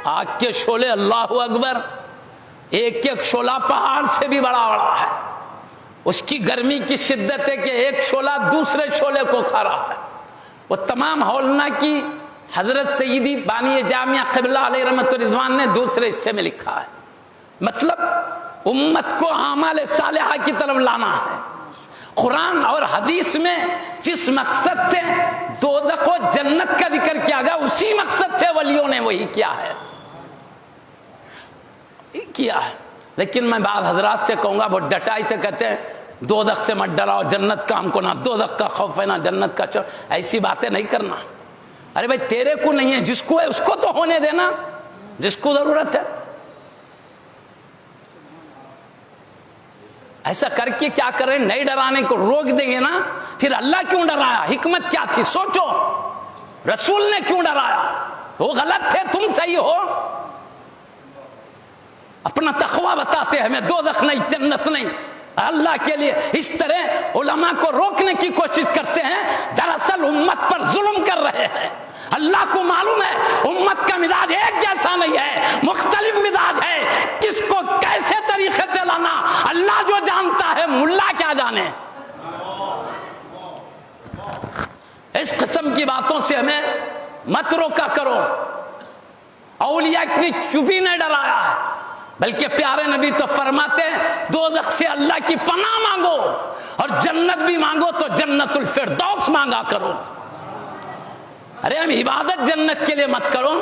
آگ کے شعلے، اللہ اکبر، ایک ایک شعلہ پہاڑ سے بھی بڑا بڑا ہے. اس کی گرمی کی شدت ہے کہ ایک شعلہ دوسرے شعلے کو کھا رہا ہے. وہ تمام ہولنا کی حضرت سیدی بانی جامعہ قبلہ علیہ رحمت رضوان نے دوسرے حصے میں لکھا ہے. مطلب امت کو اعمال صالحہ کی طرف لانا ہے. قرآن اور حدیث میں جس مقصد سے دوزخ و جنت کا ذکر کیا گیا، اسی مقصد سے ولیوں نے وہی کیا ہے. لیکن میں بعض حضرات سے کہوں گا، وہ ڈٹائی سے کہتے ہیں دوزخ سے مت ڈراؤ، جنت کا ہم کو نہ دوزخ کا خوف ہے نہ جنت کا چور. ایسی باتیں نہیں کرنا. ارے بھائی تیرے کو نہیں ہے، جس کو ہے اس کو تو ہونے دینا، جس کو ضرورت ہے. ایسا کر کے کیا کریں، نہیں ڈرانے کو روک دیں گے نا. پھر اللہ کیوں ڈرایا، حکمت کیا تھی سوچو. رسول نے کیوں ڈرایا، وہ غلط تھے تم صحیح ہو. اپنا تقوی بتاتے ہیں ہمیں، دوزخ نہیں جنت نہیں، اللہ کے لیے. اس طرح علماء کو روکنے کی کوشش کرتے ہیں، دراصل امت پر ظلم کر رہے ہیں. اللہ کو معلوم ہے امت کا مزاج ایک جیسا نہیں ہے، مختلف مزاج ہے. کس کو کیسے طریقے سے لانا اللہ جو جانتا ہے، ملا کیا جانے. اس قسم کی باتوں سے ہمیں مت روکا کرو. اولیاء کی چپی نے ڈرایا ہے، بلکہ پیارے نبی تو فرماتے ہیں دوزخ سے اللہ کی پناہ مانگو، اور جنت بھی مانگو تو جنت الفردوس مانگا کرو. ارے ہم عبادت جنت کے لیے مت کرو،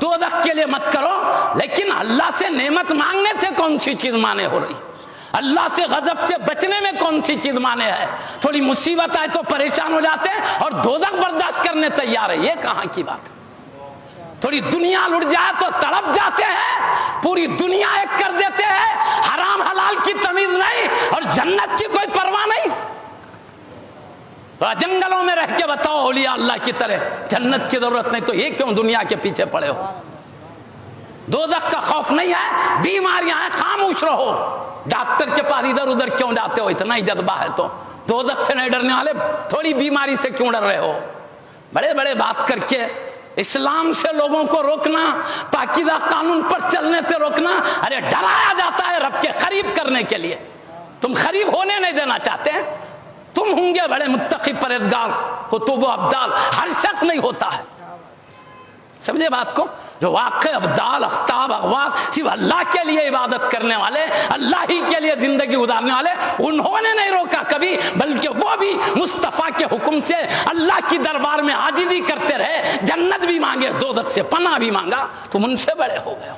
دوزخ کے لیے مت کرو، لیکن اللہ سے نعمت مانگنے سے کون سی چیز مانے ہو رہی، اللہ سے غضب سے بچنے میں کون سی چیز مانے ہے. تھوڑی مصیبت آئے تو پریشان ہو جاتے ہیں اور دوزخ برداشت کرنے تیار ہے، یہ کہاں کی بات ہے. تھوڑی دنیا لٹ جائے تو تڑپ جاتے ہیں، پوری دنیا ایک کر دیتے ہیں، حرام حلال کی تمیز نہیں اور جنت کی کوئی پرواہ نہیں. جنگلوں میں رہ کے بتاؤ اولیاء اللہ کی طرح جنت کی ضرورت نہیں، تو یہ کیوں دنیا کے پیچھے پڑے ہو. دوزخ کا خوف نہیں ہے، بیماریاں ہیں، خاموش رہو. ڈاکٹر کے پاس ادھر ادھر کیوں جاتے ہو، اتنا ہی جذبہ ہے تو دوزخ سے نہیں ڈرنے والے تھوڑی بیماری سے کیوں ڈر رہے ہو. بڑے بڑے بات کر کے اسلام سے لوگوں کو روکنا، پاکیزہ قانون پر چلنے سے روکنا. ارے ڈرایا جاتا ہے رب کے قریب کرنے کے لیے، تم قریب ہونے نہیں دینا چاہتے. تم ہوں گے بڑے متقی پرہیزگار قطب و ابدال، ہر شخص نہیں ہوتا ہے. سمجھے بات کو. جو واقع ابدال اختاب اغوات صرف اللہ کے لیے عبادت کرنے والے، اللہ ہی کے لیے زندگی گزارنے والے، انہوں نے نہیں روکا کبھی، بلکہ وہ بھی مصطفیٰ کے حکم سے اللہ کی دربار میں عاجزی کرتے رہے. جنت بھی مانگے، دوزخ سے پناہ بھی مانگا. تم ان سے بڑے ہو گئے ہو.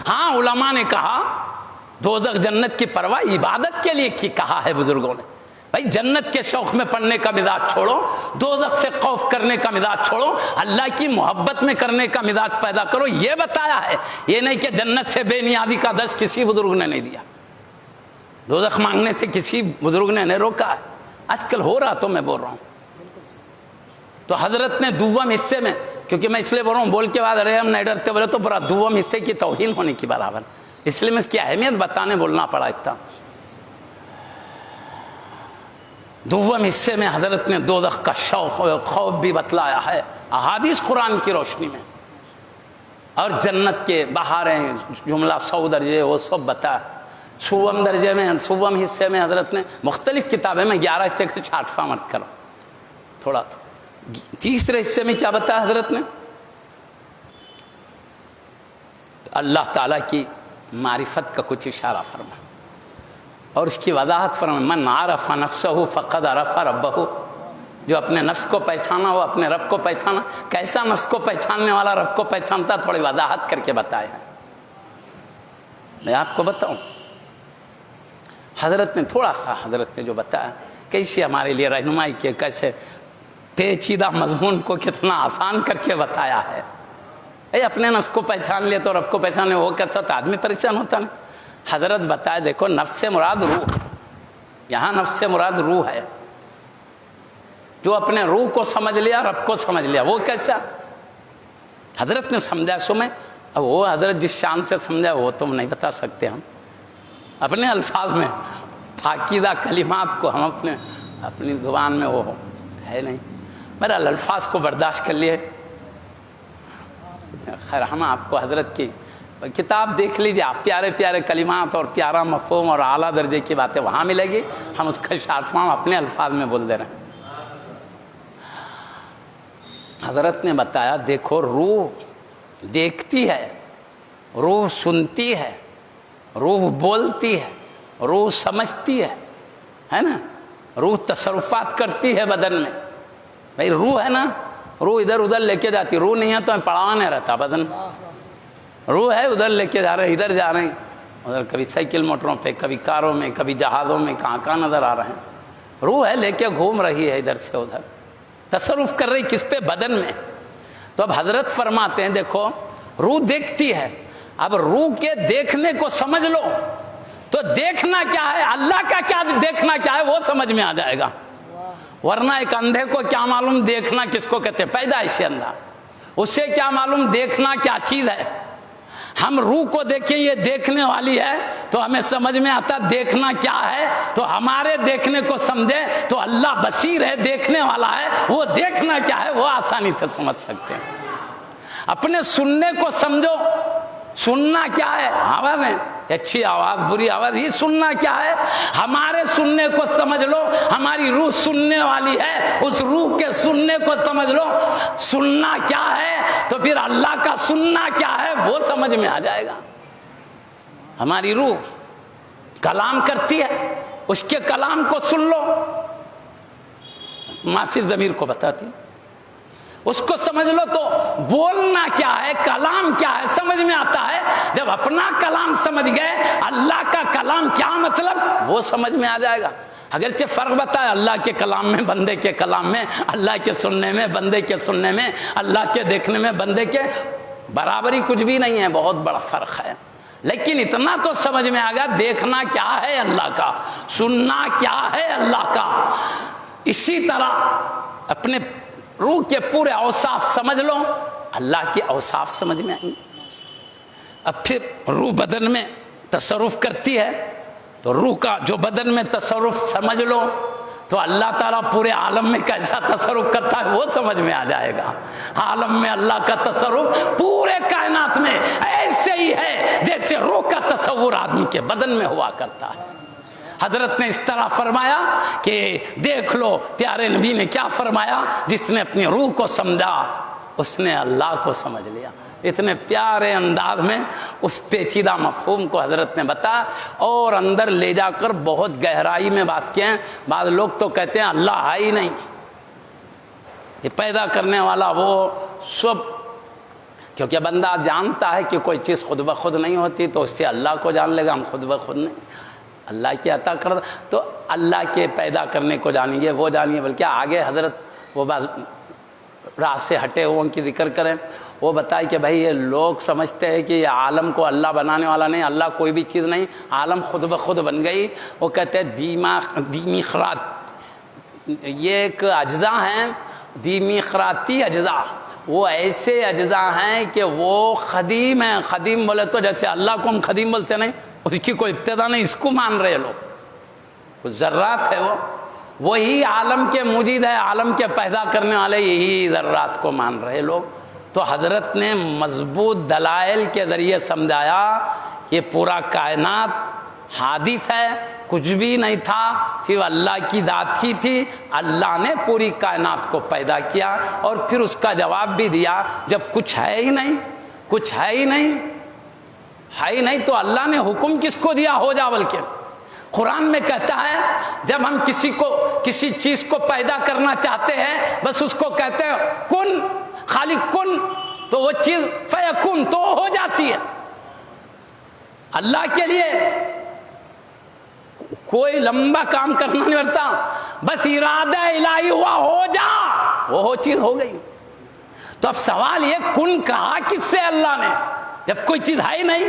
ہاں علماء نے کہا دوزخ جنت کی پرواہ عبادت کے لیے کی کہا ہے بزرگوں نے. بھائی جنت کے شوق میں پڑنے کا مزاج چھوڑو، دوزخ سے خوف کرنے کا مزاج چھوڑو، اللہ کی محبت میں کرنے کا مزاج پیدا کرو، یہ بتایا ہے. یہ نہیں کہ جنت سے بے نیازی کا درس کسی بزرگ نے نہیں دیا، دوزخ مانگنے سے کسی بزرگ نے نہیں روکا ہے. آج کل ہو رہا تو میں بول رہا ہوں. تو حضرت نے دوم حصے میں، کیونکہ میں اس لیے بول رہا ہوں بول کے بعد ارے ہم نہیں ڈرتے بولے تو پورا دوم حصے کی توہین ہونے کی برابر، اس لیے میں اس کی اہمیت بتانے بولنا پڑا اتنا. دوم حصے میں حضرت نے دوزخ کا شوق و خوف بھی بتلایا ہے احادیث قرآن کی روشنی میں، اور جنت کے بہاریں جملہ 100 درجے وہ سب بتایا. سوم درجے میں، سوم حصے میں حضرت نے مختلف کتابیں میں 11 حصے کا چھاٹفا مت کرو تھوڑا. تو تیسرے حصے میں کیا بتایا حضرت نے؟ اللہ تعالیٰ کی معرفت کا کچھ اشارہ فرما اور اس کی وضاحت فرما. من عرف نفسہ فقد عرف ربہ، جو اپنے نفس کو پہچانا وہ اپنے رب کو پہچانا. کیسا نفس کو پہچاننے والا رب کو پہچانتا تھوڑی وضاحت کر کے بتایا ہے. میں آپ کو بتاؤں حضرت نے تھوڑا سا، حضرت نے جو بتایا کیسے ہمارے لیے رہنمائی کی، کیسے پیچیدہ مضمون کو کتنا آسان کر کے بتایا ہے. اپنے نفس کو پہچان لیا تو رب کو پہچانے وہ کیسا تو آدمی پریشان ہوتا نہیں. حضرت بتایا دیکھو نفس سے مراد روح، یہاں نفس سے مراد روح ہے. جو اپنے روح کو سمجھ لیا رب کو سمجھ لیا وہ کیسا؟ حضرت نے سمجھا سو میں. اب وہ حضرت جس شان سے سمجھا وہ تم نہیں بتا سکتے، ہم اپنے الفاظ میں پاکیزہ کلمات کو ہم اپنی زبان میں وہ ہے نہیں. میرا الفاظ کو برداشت کر لیے. خیر ہم آپ کو حضرت کی کتاب دیکھ لیجیے آپ، پیارے پیارے کلمات اور پیارا مفہوم اور اعلیٰ درجے کی باتیں وہاں ملے گی. ہم اس کا شارفام اپنے الفاظ میں بول دے رہے ہیں. حضرت نے بتایا دیکھو روح دیکھتی ہے، روح سنتی ہے، روح بولتی ہے، روح سمجھتی ہے نا. روح تصرفات کرتی ہے بدن میں. بھائی روح ہے نا، روح ادھر ادھر لے کے جاتی. روح نہیں ہے تو پڑاوا نہیں رہتا بدن. روح ہے ادھر لے کے جا رہے ہیں، ادھر جا رہے ہیں، ادھر کبھی سائیکل موٹروں پہ، کبھی کاروں میں، کبھی جہازوں میں، کہاں کہاں نظر آ رہے ہیں. روح ہے لے کے گھوم رہی ہے ادھر سے ادھر، تصرف کر رہی کس پہ؟ بدن میں. تو اب حضرت فرماتے ہیں دیکھو روح دیکھتی ہے. اب روح کے دیکھنے کو سمجھ لو تو دیکھنا کیا ہے، اللہ کا کیا دیکھنا کیا ہے وہ سمجھ میں آ جائے گا. ورنہ ایک اندھے کو کیا معلوم دیکھنا کس کو کہتے ہیں؟ پیدائشی اندھا. اسے کیا معلوم دیکھنا کیا چیز ہے. ہم روح کو دیکھیں یہ دیکھنے والی ہے تو ہمیں سمجھ میں آتا دیکھنا کیا ہے. تو ہمارے دیکھنے کو سمجھے تو اللہ بصیر ہے، دیکھنے والا ہے، وہ دیکھنا کیا ہے وہ آسانی سے سمجھ سکتے ہیں. اپنے سننے کو سمجھو، سننا کیا ہے؟ آوازیں، اچھی آواز بری آواز، یہ سننا کیا ہے. ہمارے سننے کو سمجھ لو، ہماری روح سننے والی ہے، اس روح کے سننے کو سمجھ لو. سننا کیا ہے تو پھر اللہ کا سننا کیا ہے وہ سمجھ میں آ جائے گا. ہماری روح کلام کرتی ہے، اس کے کلام کو سن لو، معافی ضمیر کو بتاتی، اس کو سمجھ لو. تو بولنا کیا ہے، کلام کیا ہے سمجھ میں آتا ہے. جب اپنا کلام سمجھ گئے اللہ کا کلام کیا مطلب وہ سمجھ میں آ جائے گا. اگرچہ فرق بتایا اللہ کے کلام میں بندے کے کلام میں، اللہ کے سننے میں بندے کے سننے میں، اللہ کے دیکھنے میں بندے کے برابری کچھ بھی نہیں ہے، بہت بڑا فرق ہے. لیکن اتنا تو سمجھ میں آ گیا دیکھنا کیا ہے اللہ کا، سننا کیا ہے اللہ کا. اسی طرح اپنے روح کے پورے اوصاف سمجھ لو، اللہ کے اوصاف سمجھ میں آئیں گے. اب پھر روح بدن میں تصرف کرتی ہے تو روح کا جو بدن میں تصرف سمجھ لو تو اللہ تعالیٰ پورے عالم میں کیسا تصرف کرتا ہے وہ سمجھ میں آ جائے گا. عالم میں اللہ کا تصرف پورے کائنات میں ایسے ہی ہے جیسے روح کا تصور آدمی کے بدن میں ہوا کرتا ہے. حضرت نے اس طرح فرمایا کہ دیکھ لو پیارے نبی نے کیا فرمایا، جس نے اپنی روح کو سمجھا اس نے اللہ کو سمجھ لیا. اتنے پیارے انداز میں اس پیچیدہ مفہوم کو حضرت نے بتایا اور اندر لے جا کر بہت گہرائی میں بات کیا. بعض لوگ تو کہتے ہیں اللہ ہے ہی نہیں، یہ پیدا کرنے والا وہ سب کیونکہ بندہ جانتا ہے کہ کوئی چیز خود بخود نہیں ہوتی تو اس سے اللہ کو جان لے گا، ہم خود بخود نہیں، اللہ کی عطا کر تو اللہ کے پیدا کرنے کو جانیں گے، وہ جانیے۔ بلکہ آگے حضرت وہ بعض راہ سے ہٹے ہوئے کی ذکر کریں، وہ بتائے کہ بھائی یہ لوگ سمجھتے ہیں کہ یہ عالم کو اللہ بنانے والا نہیں، اللہ کوئی بھی چیز نہیں، عالم خود بخود بن گئی۔ وہ کہتے ہیں دیمیخرات، یہ ایک اجزاء ہیں، دیمیخراتی اجزاء، وہ ایسے اجزاء ہیں کہ وہ قدیم ہیں۔ قدیم بولے تو جیسے اللہ کو ہم قدیم بولتے نہیں، اس کی کوئی ابتدا نہیں، اس کو مان رہے لوگ، کچھ ذرات ہے، وہی عالم کے موجود ہے، عالم کے پیدا کرنے والے یہی ذرات کو مان رہے لوگ۔ تو حضرت نے مضبوط دلائل کے ذریعے سمجھایا کہ پورا کائنات حادث ہے، کچھ بھی نہیں تھا، صرف اللہ کی ذات ہی تھی، اللہ نے پوری کائنات کو پیدا کیا۔ اور پھر اس کا جواب بھی دیا، جب کچھ ہے ہی نہیں، کچھ ہے ہی نہیں، ہے ہی نہیں تو اللہ نے حکم کس کو دیا ہو جا؟ بلکہ قرآن میں کہتا ہے جب ہم کسی چیز کو پیدا کرنا چاہتے ہیں بس اس کو کہتے ہیں کن، خالی کن، تو وہ چیز فیکون، تو ہو جاتی ہے۔ اللہ کے لیے کوئی لمبا کام کرنا نہیں پڑتا، بس ارادہ الہی ہوا، ہو جا، وہ چیز ہو گئی۔ تو اب سوال یہ، کن کہا کس سے اللہ نے جب کوئی چیز ہے ہی نہیں؟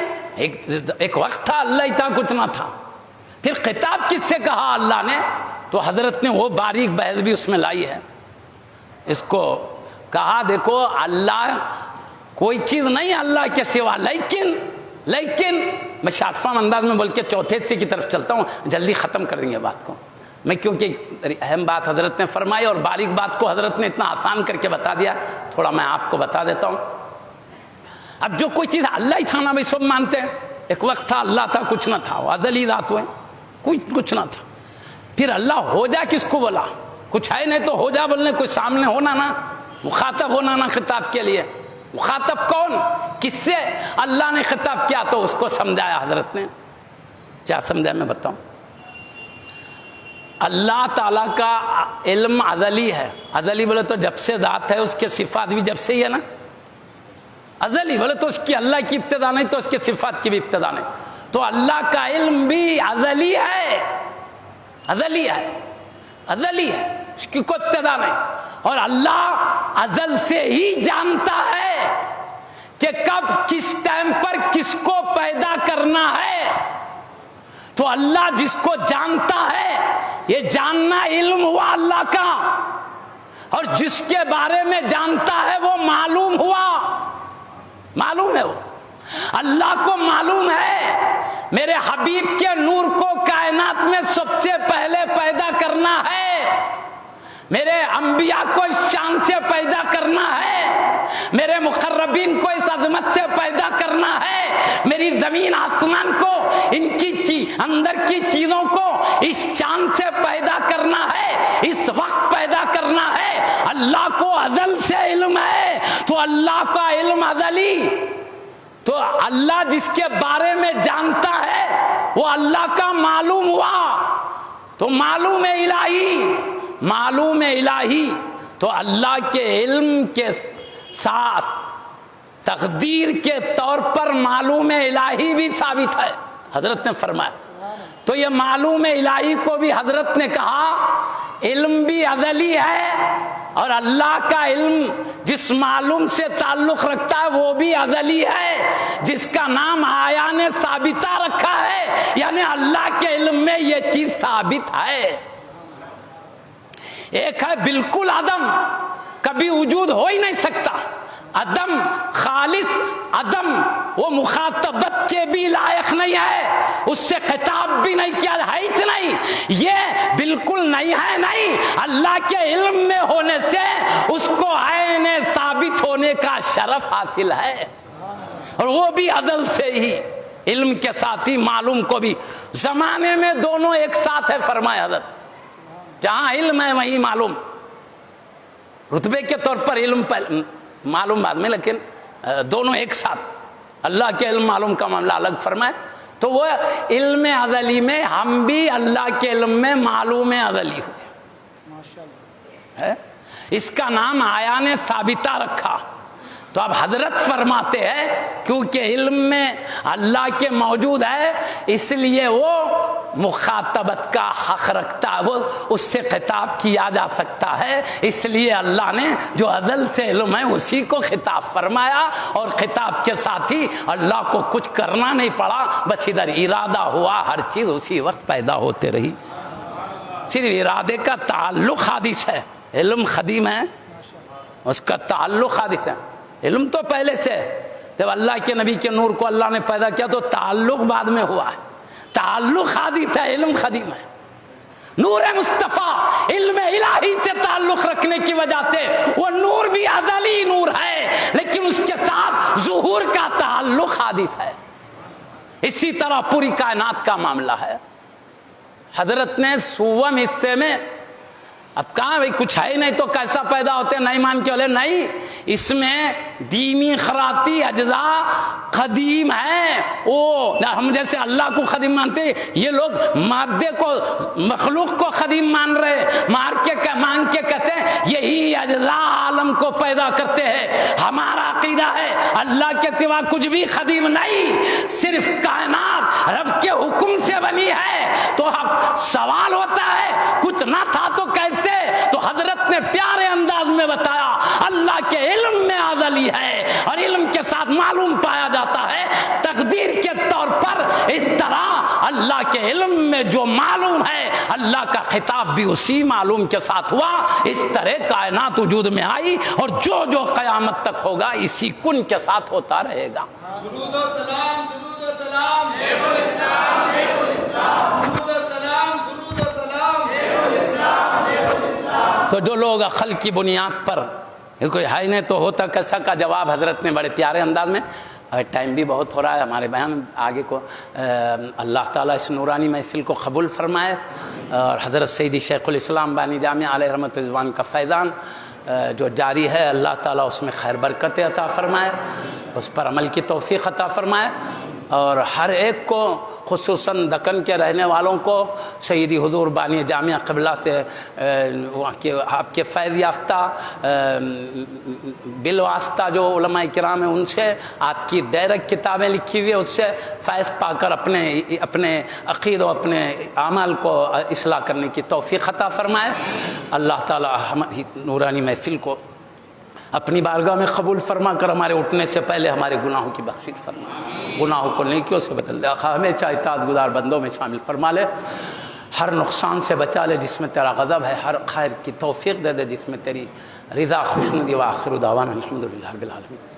ایک وقت تھا اللہ ہی تھا، کچھ نہ تھا۔ پھر خطاب کس سے کہا اللہ نے؟ تو حضرت نے وہ باریک بحث بھی اس میں لائی ہے، اس کو کہا دیکھو اللہ کوئی چیز نہیں اللہ کے سوا، لیکن میں شارفام انداز میں بول کے چوتھے حصے کی طرف چلتا ہوں، جلدی ختم کر دیں گے بات کو میں، کیونکہ اہم بات حضرت نے فرمائی اور باریک بات کو حضرت نے اتنا آسان کر کے بتا دیا، تھوڑا میں آپ کو بتا دیتا ہوں۔ اب جو کوئی چیز اللہ ہی تھا نا بھائی سب مانتے ہیں، ایک وقت تھا اللہ تھا، کچھ نہ تھا، وہ ازلی ذات ہوئے، کچھ نہ تھا۔ پھر اللہ ہو جا کس کو بولا؟ کچھ ہے نہیں تو ہو جا بولنے، کوئی سامنے ہونا نا، مخاطب ہونا نا خطاب کے لیے۔ مخاطب کون؟ کس سے اللہ نے خطاب کیا؟ تو اس کو سمجھایا حضرت نے۔ کیا سمجھایا میں بتاؤں؟ اللہ تعالیٰ کا علم ازلی ہے، ازلی بولے تو جب سے ذات ہے، اس کے صفات بھی جب سے ہی ہے نا، ازلی بولے تو اس کی اللہ کی ابتدا نہیں تو اس کے صفات کی بھی ابتدا نہیں، تو اللہ کا علم بھی ازلی ہے، ازلی ہے، ازلی ہے، اس کی کوئی ابتدا نہیں۔ اور اللہ ازل سے ہی جانتا ہے کہ کب کس ٹائم پر کس کو پیدا کرنا ہے۔ تو اللہ جس کو جانتا ہے، یہ جاننا علم ہوا اللہ کا، اور جس کے بارے میں جانتا ہے وہ معلوم ہوا، معلوم ہے، وہ اللہ کو معلوم ہے میرے حبیب کے نور کو کائنات میں سب سے پہلے پیدا کرنا ہے، میرے انبیاء کو اس شان سے پیدا کرنا ہے، میرے مقربین کو اس عظمت سے پیدا کرنا ہے، میری زمین آسمان کو ان کی اندر کی چیزوں کو اس شان سے پیدا کرنا ہے، اس وقت پیدا کرنا ہے۔ اللہ کو ازل سے علم ہے، تو اللہ کا علم ازلی، تو اللہ جس کے بارے میں جانتا ہے وہ اللہ کا معلوم ہوا، تو معلوم الہی، معلوم الہی، تو اللہ کے علم کے ساتھ تقدیر کے طور پر معلوم الہی بھی ثابت ہے، حضرت نے فرمایا۔ تو یہ معلوم الہی کو بھی حضرت نے کہا علم بھی ازلی ہے، اور اللہ کا علم جس معلوم سے تعلق رکھتا ہے وہ بھی ازلی ہے، جس کا نام آیان ثابتہ رکھا ہے، یعنی اللہ کے علم میں یہ چیز ثابت ہے۔ ایک ہے بالکل عدم، کبھی وجود ہو ہی نہیں سکتا، عدم، خالص عدم، وہ مخاطبت کے بھی لائق نہیں ہے، اس سے خطاب بھی نہیں کیا، ہے ہی نہیں، یہ بالکل نہیں ہے، نہیں، اللہ کے علم میں ہونے سے اس کو عین ثابت ہونے کا شرف حاصل ہے، اور وہ بھی ازل سے ہی، علم کے ساتھ ہی معلوم کو بھی، زمانے میں دونوں ایک ساتھ ہے، فرمایا حضرت، جہاں علم ہے وہیں معلوم، رتبے کے طور پر علم معلوم بعد میں، لیکن دونوں ایک ساتھ، اللہ کے علم معلوم کا معاملہ الگ فرمائے۔ تو وہ علم ازلی میں ہم بھی اللہ کے علم میں معلوم ازلی ہوئے، اس کا نام آیان ثابتہ رکھا۔ تو تو اب حضرت فرماتے ہیں کیونکہ علم میں اللہ کے موجود ہے اس لیے وہ مخاطبت کا حق رکھتا ہے، وہ اس سے خطاب کیا جا سکتا ہے، اس لیے اللہ نے جو ازل سے علم ہے اسی کو خطاب فرمایا، اور خطاب کے ساتھ ہی اللہ کو کچھ کرنا نہیں پڑا، بس ادھر ارادہ ہوا، ہر چیز اسی وقت پیدا ہوتے رہی۔ صرف ارادے کا تعلق حادث ہے، علم قدیم ہے، اس کا تعلق حادث ہے۔ علم تو پہلے سے ہے، جب اللہ کے نبی کے نور کو اللہ نے پیدا کیا تو تعلق بعد میں ہوا ہے، تعلق حادث ہے، علم قدیم ہے۔ نور مصطفیٰ علم الہی سے تعلق رکھنے کی وجہ سے وہ نور بھی ازلی نور ہے، لیکن اس کے ساتھ ظہور کا تعلق حادث ہے۔ اسی طرح پوری کائنات کا معاملہ ہے۔ حضرت نے سوم حصے میں، اب کہاں بھائی کچھ ہے ہی نہیں تو کیسا پیدا ہوتے، نہیں مان کے بولے نہیں، اس میں دیمی خراتی اجزاء قدیم ہیں، وہ ہم جیسے اللہ کو قدیم مانتے ہیں، یہ لوگ مادے کو مخلوق کو قدیم مان رہے، مانگ کے کہتے ہیں یہی اجزاء عالم کو پیدا کرتے ہیں۔ ہمارا عقیدہ ہے اللہ کے سوا کچھ بھی قدیم نہیں، صرف کائنات رب کے حکم سے بنی ہے۔ تو اب سوال ہوتا ہے کچھ نہ تھا تو کیسے؟ تو حضرت نے پیارے انداز میں بتایا اللہ کے علم میں ازلی ہے، اور علم کے ساتھ معلوم پایا جاتا ہے تقدیر کے طور پر۔ اس طرح اللہ کے علم میں جو معلوم ہے اللہ کا خطاب بھی اسی معلوم کے ساتھ ہوا، اس طرح کائنات وجود میں آئی، اور جو جو قیامت تک ہوگا اسی کن کے ساتھ ہوتا رہے گا۔ درود و سلام، درود و سلام، شیخ الاسلام، شیخ الاسلام، درود و سلام، درود و سلام، شیخ الاسلام، شیخ الاسلام۔ تو جو لوگ عقل کی بنیاد پر کوئی ہے نہیں تو ہوتا کیسا کا جواب حضرت نے بڑے پیارے انداز میں، اور ٹائم بھی بہت ہو رہا ہے، ہمارے بیان آگے کو اللہ تعالیٰ اس نورانی محفل کو قبول فرمائے، اور حضرت سیدی شیخ الاسلام بانی جامعہ علیہ رحمت رضوان کا فیضان جو جاری ہے، اللہ تعالیٰ اس میں خیر برکت عطا فرمائے، اس پر عمل کی توفیق عطا فرمائے، اور ہر ایک کو خصوصاً دکن کے رہنے والوں کو سیدی حضور بانی جامعہ قبلہ سے آپ کے فیض یافتہ بالواسطہ جو علماء کرام ہیں ان سے آپ کی ڈائریکٹ کتابیں لکھی ہوئی ہے، اس سے فیض پا کر اپنے عقید و اپنے اعمال کو اصلاح کرنے کی توفیق عطا فرمائے۔ اللہ تعالی ہماری نورانی محفل کو اپنی بارگاہ میں قبول فرما کر ہمارے اٹھنے سے پہلے ہمارے گناہوں کی بخشش فرما، گناہوں کو نیکیوں سے بدل دے، ہمیشہ اطاعت گزار بندوں میں شامل فرما لے، ہر نقصان سے بچا لے جس میں تیرا غضب ہے، ہر خیر کی توفیق دے دے جس میں تیری رضا خوشنودی، وآخر دعوانا الحمدللہ رب العالمین۔